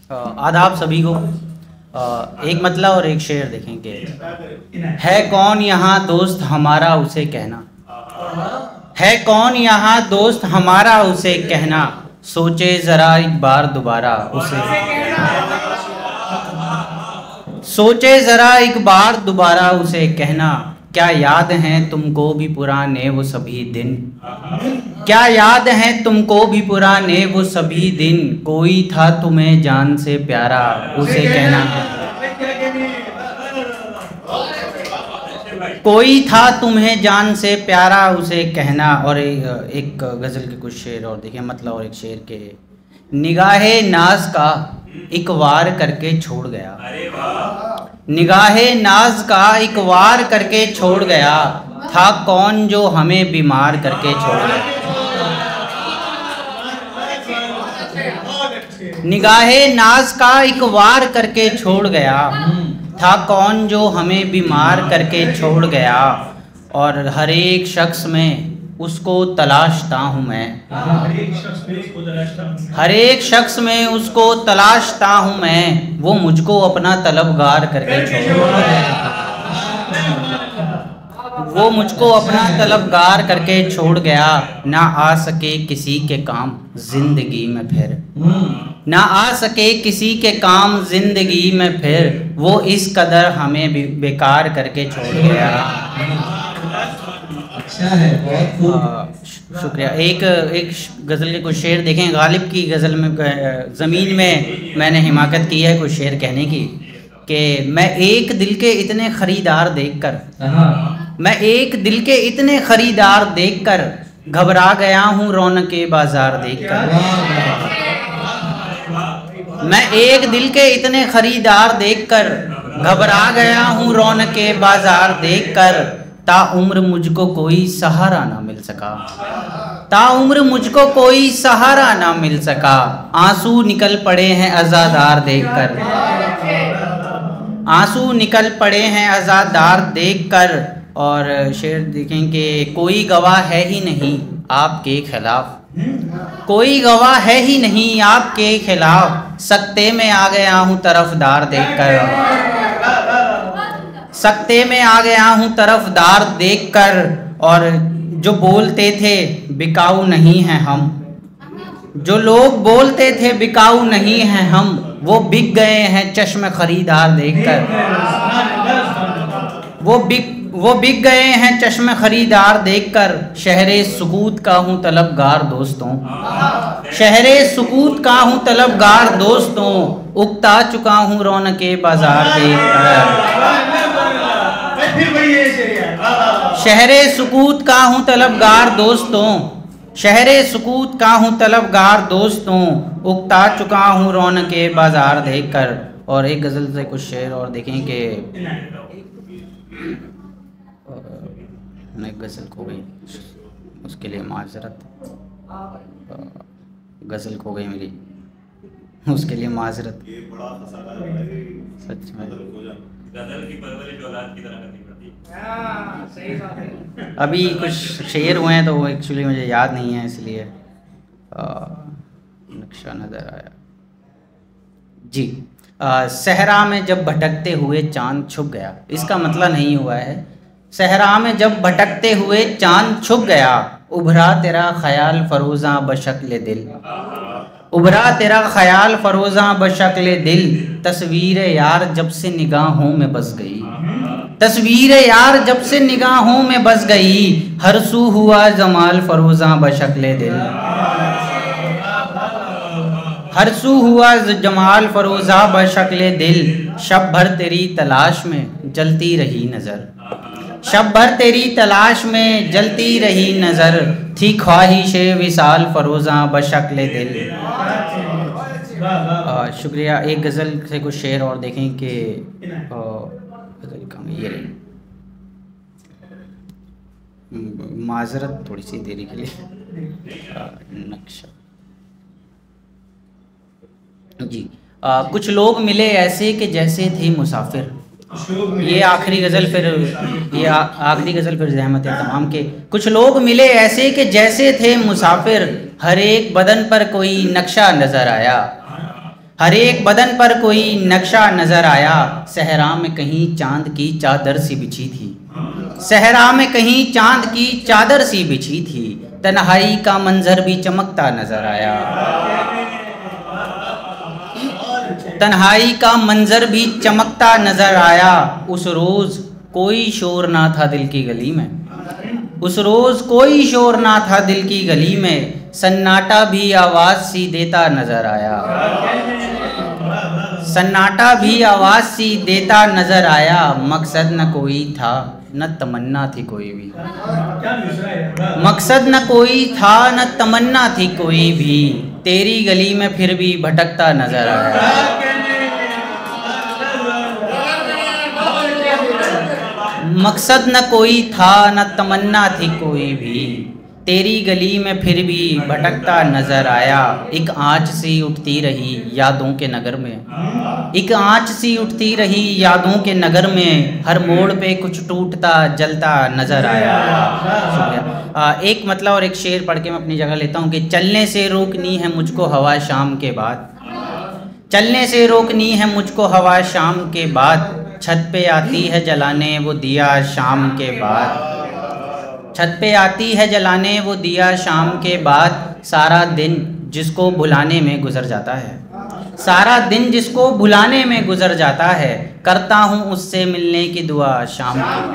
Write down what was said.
आदाब सभी को। एक मतला और एक शेर देखेंगे। है कौन यहाँ दोस्त हमारा उसे कहना, है कौन यहाँ दोस्त हमारा उसे कहना, सोचे ज़रा एक बार दोबारा उसे, सोचे ज़रा एक बार दोबारा उसे कहना। क्या याद हैं तुमको भी पुराने वो सभी दिन, क्या याद हैं तुमको भी पुराने वो सभी दिन, कोई था तुम्हें जान से प्यारा उसे कहना, कोई था तुम्हें जान से प्यारा उसे कहना। और एक गज़ल के कुछ शेर और देखिए मतलब, और एक शेर के। निगाहे नाज का एक वार करके छोड़ गया, निगाहे नाज का एक वार करके छोड़ गया, था कौन जो हमें बीमार करके छोड़ गया। निगाहे नाज का एक वार करके छोड़ गया, था कौन जो हमें बीमार करके छोड़ गया। और हर एक शख्स में उसको तलाशता हूँ मैं, हर एक शख्स में उसको तलाशता हूँ मैं, वो मुझको अपना तलबगार करके छोड़ गया, वो मुझको अपना तलबगार करके छोड़ गया। ना आ सके किसी के काम जिंदगी में फिर, ना आ सके किसी के काम जिंदगी में फिर, वो इस कदर हमें बेकार करके छोड़ गया। अच्छा है, बहुत खूब, शुक्रिया। एक गज़ल के कुछ शेर देखें। गालिब की गज़ल में ज़मीन में मैंने हिमाकत की है कुछ शेर कहने की, कि मैं एक दिल के इतने ख़रीदार देखकर, मैं एक दिल के इतने ख़रीदार देखकर, घबरा गया हूँ रौनके बाज़ार देखकर। मैं एक दिल के इतने ख़रीदार देखकर, घबरा गया हूँ रौनके बाज़ार देखकर, ताउम्र मुझको कोई सहारा ना मिल सका, ताउम्र मुझको कोई सहारा ना मिल सका। आंसू निकल पड़े हैं अज़ादार देखकर, आंसू निकल पड़े हैं अज़ादार देखकर। और शेर देखेंगे। कोई गवाह है ही नहीं आपके खिलाफ, कोई गवाह है ही नहीं आपके खिलाफ, सकते में आ गया हूँ तरफदार देखकर, सकते में आ गया हूँ तरफदार देखकर। और जो बोलते थे बिकाऊ नहीं हैं हम, जो लोग बोलते थे बिकाऊ नहीं हैं हम, वो बिक गए हैं चश्म खरीदार देखकर, वो बिक गए हैं चश्म खरीदार देखकर। शहरे सुकूत का हूँ तलबगार दोस्तों, शहरे सुकूत का हूँ तलबगार दोस्तों, उगता चुका हूँ रौनके बाजार देखकर। शहरे सुकूत का हूँ तलबगार दोस्तों, शहरे सुकूत का हूँ तलबगार दोस्तों, उगता चुका हूँ रौनके बाजार देखकर। और एक गज़ल से कुछ शेर और देखें कि एक गज़ल खो गई, उसके लिए माजरत, गज़ल खो गई मेरी, उसके लिए माजरत। सच में गज़ल की परवरिश औलाद की तरह करनी पड़ती है। अभी कुछ शेर हुए हैं तो वो एक्चुअली मुझे याद नहीं है, इसलिए नक्शा नज़र आया जी। सहरा में जब भटकते हुए चांद छुप गया, इसका मतलब नहीं हुआ है। सहरा में जब भटकते हुए चांद छुप गया, उभरा तेरा ख्याल फरोज़ा बशक्ल दिल, उभरा तेरा ख्याल फरोज़ा बशक्ल दिल, तस्वीर यार जब से निगाहों में बस गई, तस्वीर यार जब से निगाहों में बस गई, हर सू हुआ जमाल फरोज़ा बशक्ल दिल, हर सू हुआ जमाल फरोज़ा बशक्ल दिल। शब भर तेरी तलाश में जलती रही नज़र, शब भर तेरी तलाश में जलती रही नज़र, थी ख्वाहिश विसाल फरोज़ा बशक्ल दिल। शुक्रिया। एक गज़ल से कुछ शेर और देखें कि ये रही, माजरत थोड़ी सी देरी के लिए। नक्शा जी। कुछ लोग मिले ऐसे कि जैसे थे मुसाफिर, ये आखिरी गज़ल फिर, ये आखिरी गज़ल फिर ज़हमत है तमाम के। कुछ लोग मिले ऐसे कि जैसे थे मुसाफिर, हर एक बदन पर कोई नक्शा नज़र आया, हर एक बदन पर कोई नक्शा नजर आया, सहरा में कहीं चांद की चादर सी बिछी थी। सहरा में कहीं चांद की चादर सी बिछी थी, तन्हाई का मंजर भी चमकता नजर आया। तन्हाई का मंजर भी चमकता नजर आया। उस रोज कोई शोर ना था दिल की गली में, उस रोज कोई शोर ना था दिल की गली में, सन्नाटा भी आवाज सी देता नजर आया। सन्नाटा भी आवाज सी देता नजर आया। मकसद न कोई था न तमन्ना थी कोई भी, मकसद न कोई था न तमन्ना थी कोई भी, तेरी गली में फिर भी भटकता नजर आया। मकसद न कोई था न तमन्ना थी कोई भी, तेरी गली में फिर भी भटकता नजर आया। एक आँच सी उठती रही यादों के नगर में, एक आँच सी उठती रही यादों के नगर में, हर मोड़ पे कुछ टूटता जलता नजर आया। एक मतलब और एक शेर पढ़ के मैं अपनी जगह लेता हूँ कि चलने से रोकनी है मुझको हवा शाम के बाद, चलने से रोकनी है मुझको हवा शाम के बाद, छत पे आती है जलाने वो दिया शाम के बाद, छत पे आती है जलाने वो दिया शाम के बाद, सारा दिन जिसको भुलाने में गुजर जाता है, सारा दिन जिसको भुलाने में गुजर जाता है, करता हूँ उससे मिलने की दुआ शाम को।